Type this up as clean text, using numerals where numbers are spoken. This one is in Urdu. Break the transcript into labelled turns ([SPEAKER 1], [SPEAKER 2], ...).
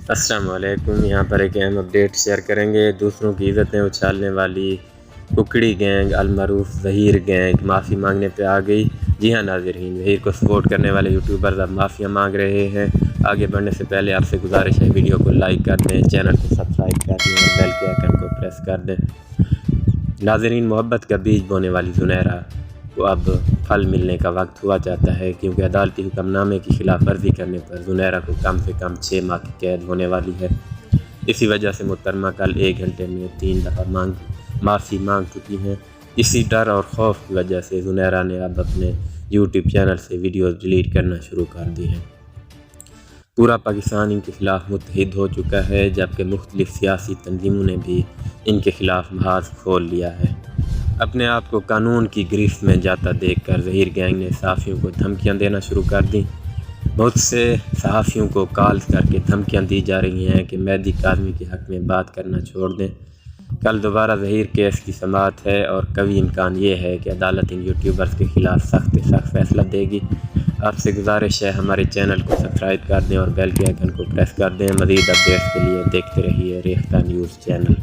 [SPEAKER 1] السلام علیکم۔ یہاں پر ایک اہم اپڈیٹ شیئر کریں گے۔ دوسروں کی عزتیں اچھالنے والی ککڑی گینگ المعروف ظہیر گینگ معافی مانگنے پہ آ گئی۔ جی ہاں ناظرین، ظہیر کو سپورٹ کرنے والے یوٹیوبرز اب معافیاں مانگ رہے ہیں۔ آگے بڑھنے سے پہلے آپ سے گزارش ہے ویڈیو کو لائک کر دیں، چینل کو سبسکرائب کر دیں اور بیل کے آئیکن کو پریس کر دیں۔ ناظرین، محبت کا بیج بونے والی زنیرہ کو اب پھل ملنے کا وقت ہوا جاتا ہے، کیونکہ عدالتی حکم نامے کی خلاف ورزی کرنے پر زنیرہ کو کم سے کم 6 ماہ کی قید ہونے والی ہے۔ اسی وجہ سے محترمہ کل 1 گھنٹے میں 3 دفعہ معافی مانگ چکی ہیں۔ اسی ڈر اور خوف کی وجہ سے زنیرہ نے اب اپنے یوٹیوب چینل سے ویڈیوز ڈیلیٹ کرنا شروع کر دی ہیں۔ پورا پاکستان ان کے خلاف متحد ہو چکا ہے، جبکہ مختلف سیاسی تنظیموں نے بھی ان کے خلاف محاذ کھول لیا ہے۔ اپنے آپ کو قانون کی گرفت میں جاتا دیکھ کر ظہیر گینگ نے صحافیوں کو دھمکیاں دینا شروع کر دیں۔ بہت سے صحافیوں کو کالز کر کے دھمکیاں دی جا رہی ہیں کہ مہدی کاظمی کے حق میں بات کرنا چھوڑ دیں۔ کل دوبارہ ظہیر کیس کی سماعت ہے اور قوی امکان یہ ہے کہ عدالت ان یوٹیوبرز کے خلاف سخت سے سخت فیصلہ دے گی۔ آپ سے گزارش ہے ہمارے چینل کو سبسکرائب کر دیں اور بیل کے آئیکن کو پریس کر دیں۔ مزید اپڈیٹس کے لیے دیکھتے رہیے ریختہ نیوز چینل۔